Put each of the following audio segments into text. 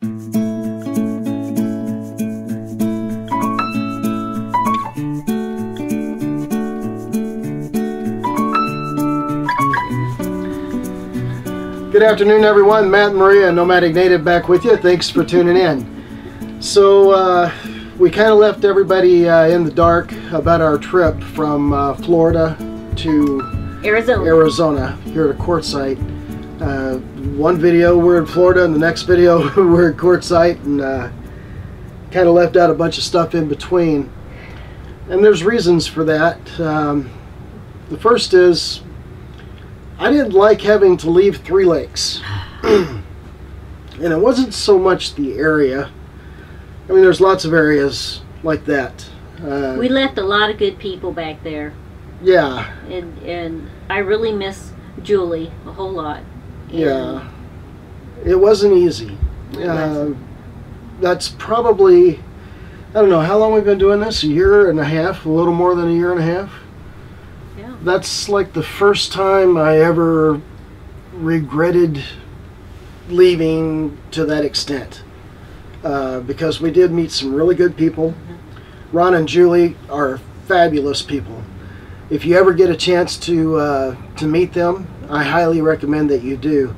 Good afternoon, everyone. Matt and Maria, Nomadic Native, back with you. Thanks for tuning in. So we kind of left everybody in the dark about our trip from Florida to Arizona here at a quartzsite. One video we're in Florida, and the next video we're at quartzsite, and kind of left out a bunch of stuff in between. And there's reasons for that. The first is I didn't like having to leave Three Lakes. And it wasn't so much the area. I mean, there's lots of areas like that. We left a lot of good people back there. Yeah. And I really miss Julie a whole lot. And yeah. It wasn't easy. That's probably, I don't know, how long we've been doing this? A year and a half? A little more than a year and a half? Yeah. That's like the first time I ever regretted leaving to that extent. Because we did meet some really good people. Ron and Julie are fabulous people. If you ever get a chance to meet them, I highly recommend that you do.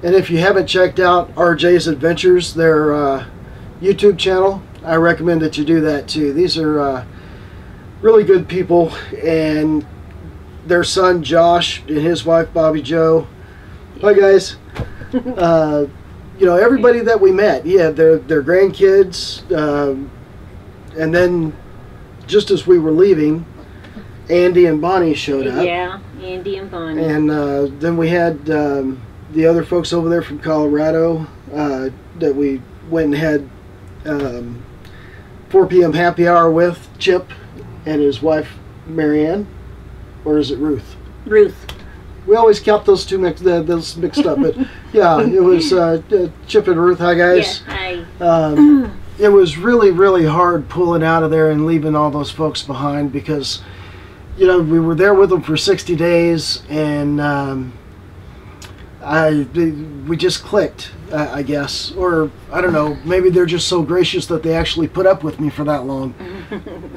And if you haven't checked out RJs Adventures, their YouTube channel, I recommend that you do that too. These are really good people, and their son Josh and his wife Bobby Joe. Hi guys. You know, everybody that we met, yeah, their grandkids, and then just as we were leaving, Andy and Bonnie showed up. Yeah, Andy and Bonnie. And then we had the other folks over there from Colorado that we went and had 4 p.m. happy hour with, Chip and his wife Marianne, or is it Ruth? Ruth. We always kept those two mixed up, but yeah, it was Chip and Ruth. Hi guys. Yeah, hi. It was really, really hard pulling out of there and leaving all those folks behind, because you know, we were there with them for 60 days, and we just clicked, I guess, or I don't know, maybe they're just so gracious that they actually put up with me for that long.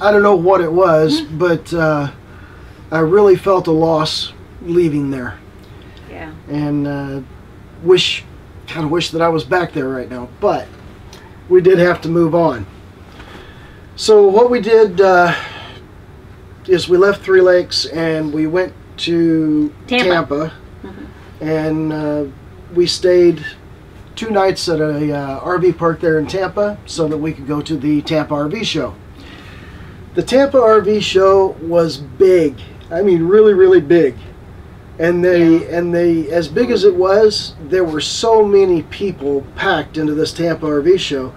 I don't know what it was, but I really felt a loss leaving there. Yeah. And kind of wish that I was back there right now, but we did have to move on. So what we did is we left Three Lakes and we went to Tampa. And we stayed 2 nights at a RV park there in Tampa so that we could go to the Tampa RV show. The Tampa RV show was big. I mean, really, really big. And they, as big as it was, there were so many people packed into this Tampa RV show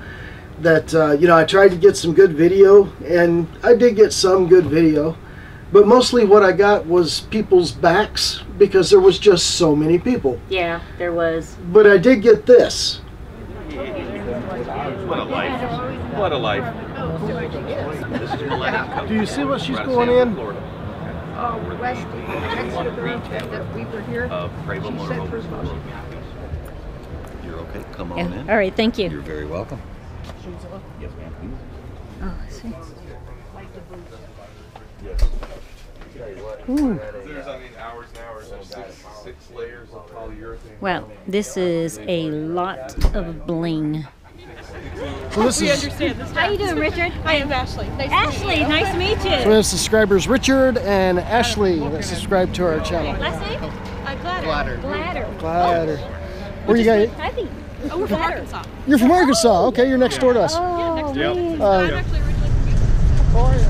that, you know, I tried to get some good video, and I did get some good video, but mostly what I got was people's backs, because there was just so many people. yeah, there was. But I did get this. What a life. What a life. This is Do you see what she's going in? West that we were here, she said first of all, You're okay. Come on Yeah. in. All right, thank you. You're very welcome. Yes, ma'am. Oh, I see. Ooh. There's, I mean, hours and hours of six layers of polyurethane. Well, this is a lot of bling. So this We is, understand this. How you doing, Richard? I am Ashley. Nice Ashley, to meet you. nice to meet so we you. have subscribers Richard and Ashley that subscribe to our channel. Last name? Gladder. Gladder. Glad. Where you guys? I think. Oh, we're from Arkansas. You're from Arkansas. Okay, you're next door to us. Oh, next Yep. man. I'm actually originally from Houston. How are you?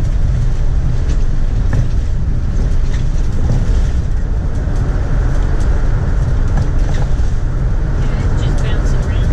Just bouncing around.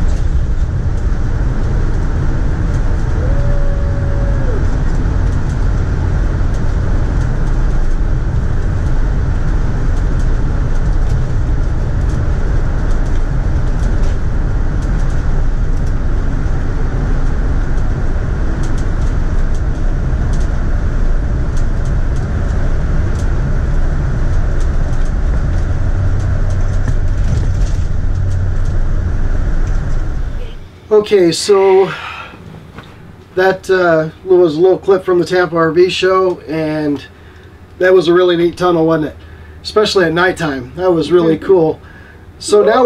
Okay, so that was a little clip from the Tampa RV show, and that was a really neat tunnel, wasn't it? Especially at nighttime. That was really cool. So now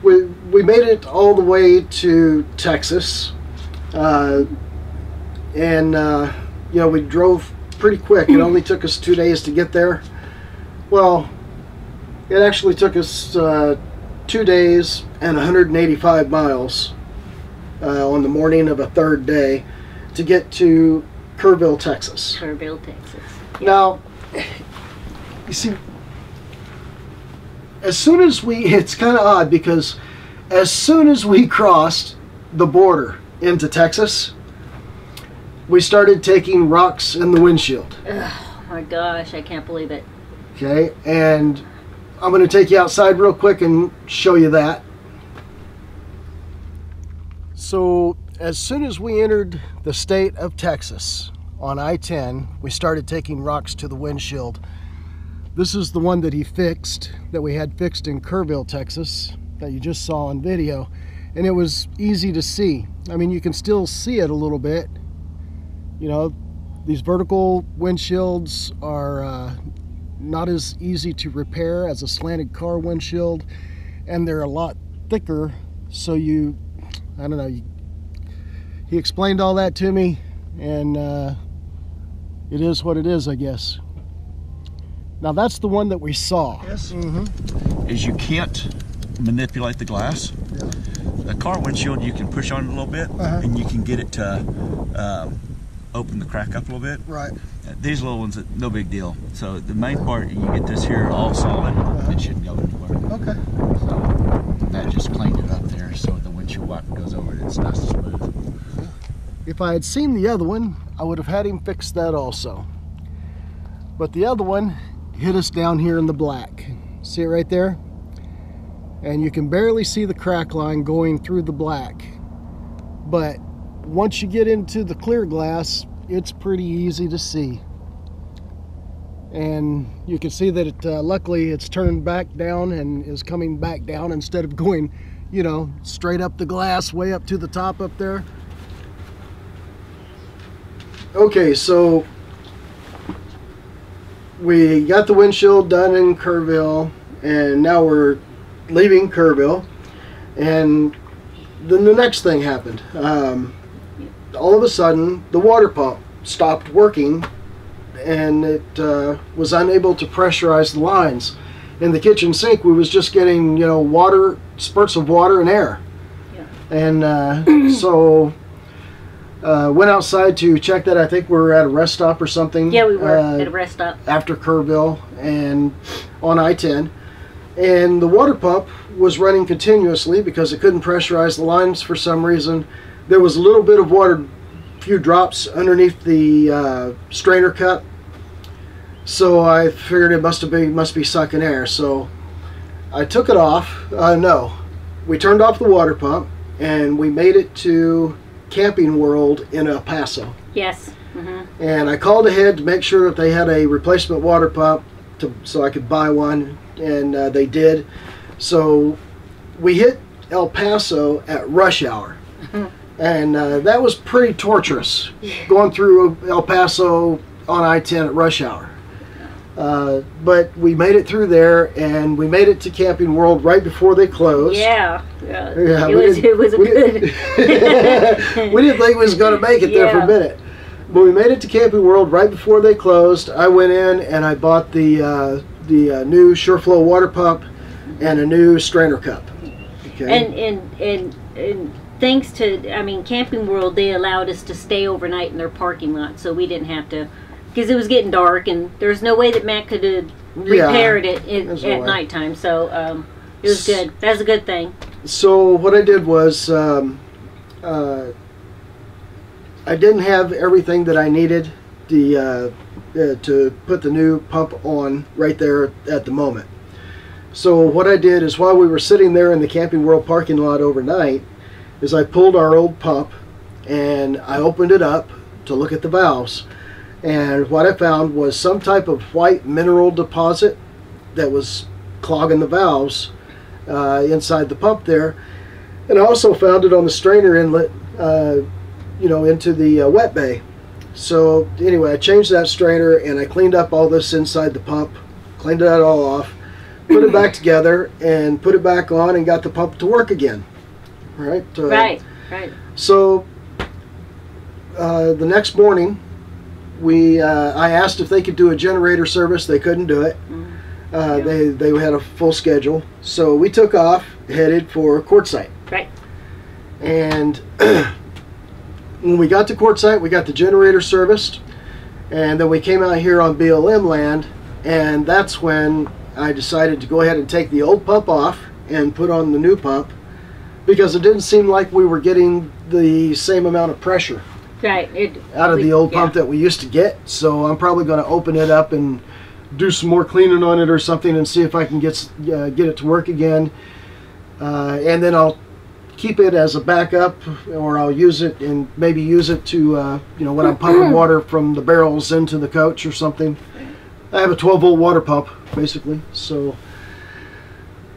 we made it all the way to Texas, and you know, we drove pretty quick. It only took us 2 days to get there. Well, it actually took us 2 days and 185 miles on the morning of a third day to get to Kerrville, Texas. Kerrville, Texas. Yep. Now, you see, as soon as it's kind of odd because as soon as we crossed the border into Texas, we started taking rocks in the windshield. Oh my gosh, I can't believe it. Okay, and I'm going to take you outside real quick and show you that. So as soon as we entered the state of Texas on I-10, we started taking rocks to the windshield. This is the one that he fixed, that we had fixed in Kerrville, Texas, that you just saw on video, and it was easy to see. I mean, you can still see it a little bit. You know, these vertical windshields are not as easy to repair as a slanted car windshield, and they're a lot thicker, so I don't know, he explained all that to me, and it is what it is, I guess. Now that's the one that we saw. Yes. Is you can't manipulate the glass. A car windshield, you can push on it a little bit, and you can get it to open the crack up a little bit. Right. These little ones, no big deal. So the main part, you get this here all solid, it shouldn't go anywhere. Okay. So that just cleaned it up there, so the windshield wiper goes over it, it's nice and smooth. If I had seen the other one, I would have had him fix that also. But the other one hit us down here in the black. See it right there? And you can barely see the crack line going through the black. But once you get into the clear glass, it's pretty easy to see. And you can see that luckily it's turned back down and is coming back down instead of going, you know, straight up the glass way up to the top up there. Okay, so we got the windshield done in Kerrville, and now we're leaving Kerrville, and then the next thing happened. All of a sudden, the water pump stopped working, and it was unable to pressurize the lines. In the kitchen sink, we was just getting, you know, water, spurts of water and air. Yeah. And so went outside to check that. I think we were at a rest stop or something. Yeah, we were at a rest stop. After Kerrville and on I-10. And the water pump was running continuously because it couldn't pressurize the lines for some reason. There was a little bit of water, few drops underneath the strainer cup. So I figured it must be sucking air. So I took it off. No, we turned off the water pump and we made it to Camping World in El Paso. Yes. And I called ahead to make sure that they had a replacement water pump so I could buy one, and they did. So we hit El Paso at rush hour. And that was pretty torturous, going through El Paso on I-10 at rush hour. But we made it through there, and we made it to Camping World right before they closed. Yeah. Yeah, It was a good. We didn't think we was going to make it there for a minute. But we made it to Camping World right before they closed. I went in and I bought the new SureFlow water pump and a new strainer cup. Okay. And thanks to, I mean, Camping World, they allowed us to stay overnight in their parking lot, so we didn't have to, because it was getting dark and there's no way that Matt could have repaired it at nighttime. So it was good. That's a good thing. So what I did was I didn't have everything that I needed to put the new pump on right there at the moment. So what I did is, while we were sitting there in the Camping World parking lot overnight, is I pulled our old pump and I opened it up to look at the valves. And what I found was some type of white mineral deposit that was clogging the valves inside the pump there. And I also found it on the strainer inlet, you know, into the wet bay. So anyway, I changed that strainer and I cleaned up all this inside the pump, cleaned that all off, put it back together and put it back on and got the pump to work again. Right? Right. So the next morning, I asked if they could do a generator service. They couldn't do it. They had a full schedule. So we took off, headed for Quartzsite. Right. And when we got to Quartzsite, we got the generator serviced, and then we came out here on BLM land, and that's when I decided to go ahead and take the old pump off and put on the new pump, because it didn't seem like we were getting the same amount of pressure out of the old pump that we used to get. So I'm probably going to open it up and do some more cleaning on it or something and see if I can get it to work again, and then I'll keep it as a backup, or I'll use it and maybe use it to you know, when I'm pumping water from the barrels into the coach or something. I have a 12-volt water pump basically. So,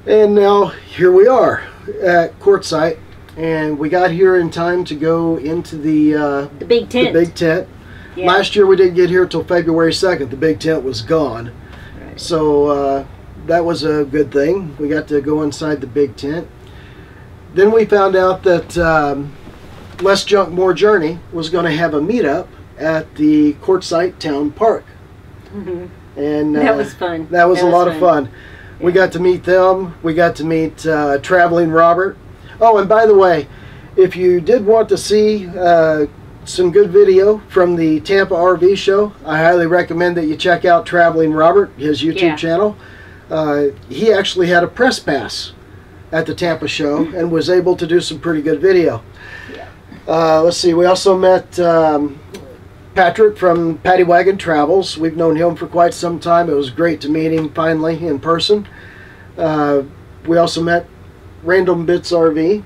and now here we are at Quartzsite, and we got here in time to go into the big tent. The big tent. Yeah. Last year we didn't get here till February 2nd. The big tent was gone. Right. So that was a good thing. We got to go inside the big tent. Then we found out that Less Junk, More Journey was going to have a meetup at the Quartzsite Town Park. And that was fun. That was a lot of fun. Yeah. We got to meet them. We got to meet Traveling Robert. Oh, and by the way, if you did want to see some good video from the Tampa RV show, I highly recommend that you check out Traveling Robert, his YouTube channel. He actually had a press pass at the Tampa show and was able to do some pretty good video. Let's see, we also met Patrick from Paddy Wagon Travels. We've known him for quite some time. It was great to meet him finally in person. We also met Random Bits RV.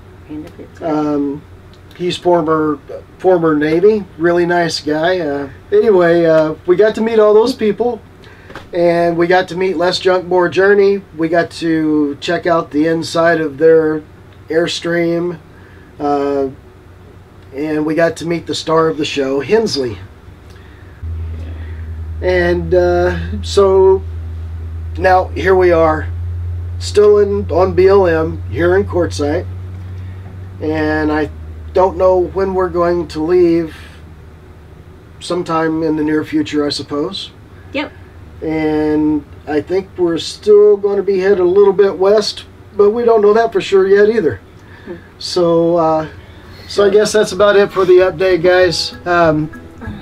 He's former Navy, really nice guy. Anyway, we got to meet all those people. And we got to meet Less Junk, More Journey. We got to check out the inside of their Airstream. And we got to meet the star of the show, Hensley. And so now here we are, still on BLM here in Quartzsite. And I don't know when we're going to leave. Sometime in the near future, I suppose. Yep. And I think we're still going to be headed a little bit west, but we don't know that for sure yet either. So I guess that's about it for the update, guys.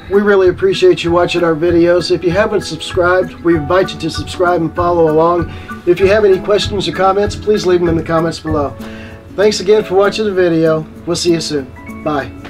We really appreciate you watching our videos. If you haven't subscribed, we invite you to subscribe and follow along. If you have any questions or comments, please leave them in the comments below. Thanks again for watching the video. We'll see you soon. Bye.